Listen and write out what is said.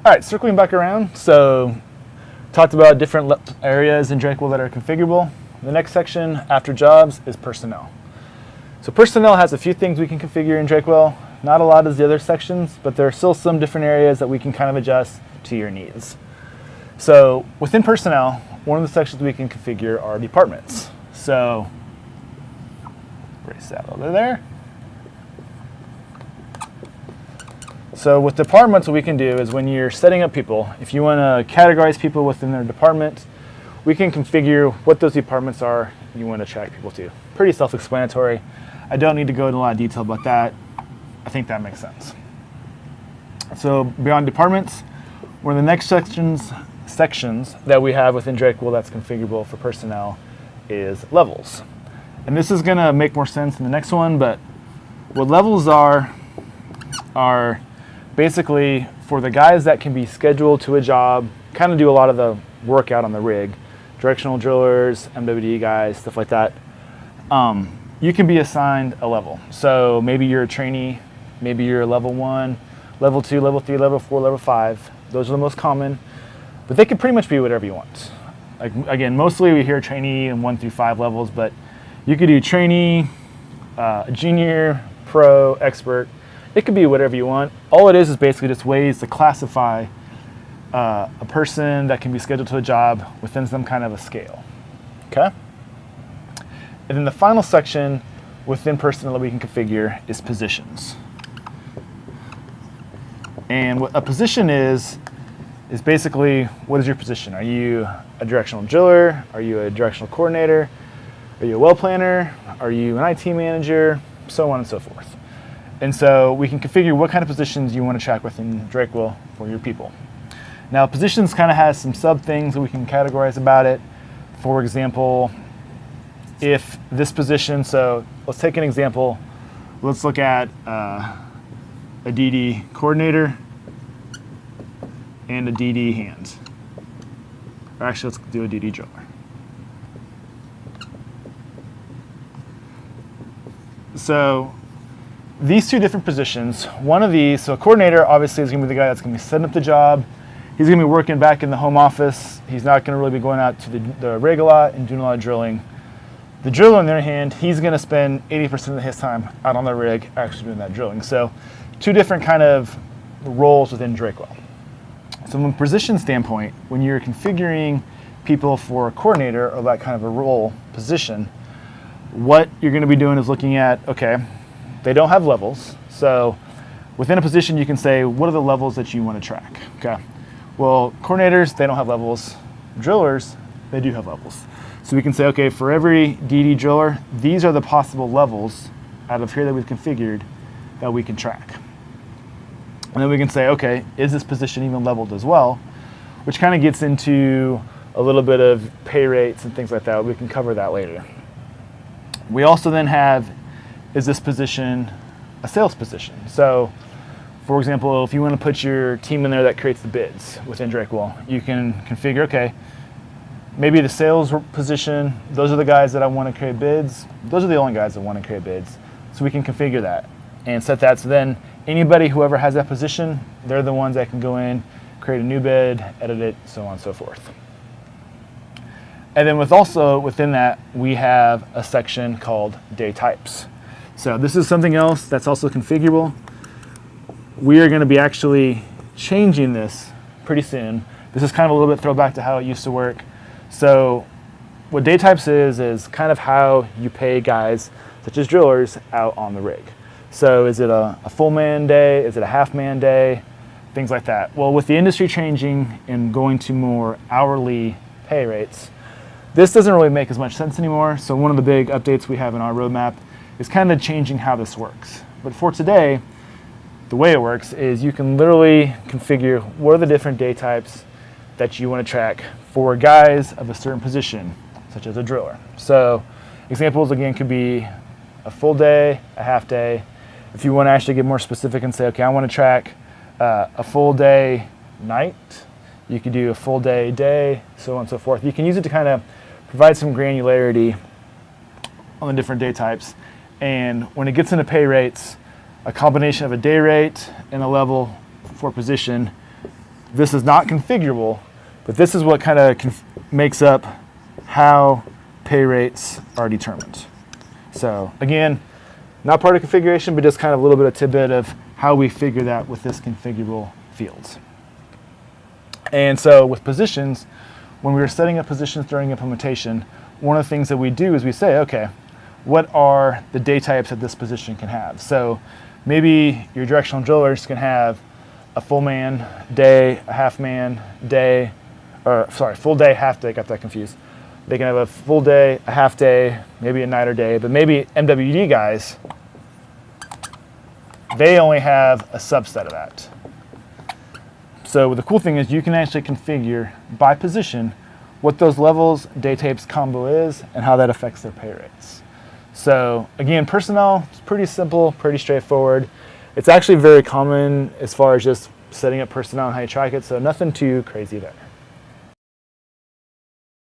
All right, circling back around. So talked about different areas in Drakewell that are configurable. The next section after jobs is personnel. So personnel has a few things we can configure in Drakewell. Not a lot as the other sections, but there are still some different areas that we can kind of adjust to your needs. So within personnel, one of the sections we can configure are departments. So erase that over there. So with departments, what we can do is when you're setting up people, if you want to categorize people within their department, we can configure what those departments are you want to track people to. Pretty self-explanatory. I don't need to go into a lot of detail about that. I think that makes sense. So beyond departments, one of the next sections that we have within Drakewell that's configurable for personnel is levels. And this is going to make more sense in the next one, but what levels are basically for the guys that can be scheduled to a job, kind of do a lot of the work out on the rig, directional drillers, MWD guys, stuff like that. You can be assigned a level. So maybe you're a trainee, maybe you're a level 1, level 2, level 3, level 4, level 5. Those are the most common, but they could pretty much be whatever you want. Like again, mostly we hear trainee in 1 through 5 levels, but you could do trainee, junior, pro, expert. It could be whatever you want. All it is basically just ways to classify a person that can be scheduled to a job within some kind of a scale. Okay? And then the final section within personnel that we can configure is positions. And what a position is basically, what is your position? Are you a directional driller? Are you a directional coordinator? Are you a well planner? Are you an IT manager? So on and so forth. And so we can configure what kind of positions you want to track within Drakewell for your people. Now positions kind of has some sub things that we can categorize about it. For example, if this position, so let's take an example. Let's look at a DD coordinator and a DD hand. Or actually, let's do a DD driller. So these two different positions, one of these, so a coordinator obviously is going to be the guy that's going to be setting up the job. He's going to be working back in the home office. He's not going to really be going out to the rig a lot and doing a lot of drilling. The driller, on the other hand, he's going to spend 80% of his time out on the rig actually doing that drilling. So two different kind of roles within Drakewell. So from a position standpoint, when you're configuring people for a coordinator or that kind of a role position, what you're going to be doing is looking at, okay, they don't have levels. So within a position, you can say, what are the levels that you want to track? Okay. Well, coordinators, they don't have levels. Drillers, they do have levels. So we can say, okay, for every DD driller, these are the possible levels out of here that we've configured that we can track. And then we can say, okay, is this position even leveled as well? Which kind of gets into a little bit of pay rates and things like that. We can cover that later. We also then have, is this position a sales position? So, for example, if you want to put your team in there that creates the bids within Drakewell, you can configure, okay, maybe the sales position, those are the guys that I want to create bids. Those are the only guys that want to create bids. So we can configure that and set that. So then anybody, whoever has that position, they're the ones that can go in, create a new bid, edit it, so on and so forth. And then within that, we have a section called day types. So this is something else that's also configurable. We are going to be actually changing this pretty soon. This is kind of a little bit throwback to how it used to work. So what day types is kind of how you pay guys, such as drillers, out on the rig. So is it a full man day? Is it a half man day? Things like that. Well, with the industry changing and going to more hourly pay rates, this doesn't really make as much sense anymore. So one of the big updates we have in our roadmap is kind of changing how this works. But for today, the way it works is you can literally configure what are the different day types that you want to track for guys of a certain position, such as a driller. So examples again could be a full day, a half day. If you want to actually get more specific and say, okay, I want to track a full day night, you could do a full day day, so on and so forth. You can use it to kind of provide some granularity on the different day types. And when it gets into pay rates, a combination of a day rate and a level for position This is not configurable, but this is what kind of makes up how pay rates are determined. So again, not part of configuration, but just kind of a little bit of tidbit of how we figure that with this configurable fields. And so with positions, when we were setting up positions during implementation, one of the things that we do is we say, okay, what are the day types that this position can have? So maybe your directional drillers can have a full man day, a half man day, or sorry, full day, half day, got that confused. They can have a full day, a half day, maybe a night or day, but maybe MWD guys, they only have a subset of that. So the cool thing is you can actually configure by position what those levels, day types combo is and how that affects their pay rates. So again, personnel is pretty simple, pretty straightforward. It's actually very common as far as just setting up personnel and how you track it, so nothing too crazy there.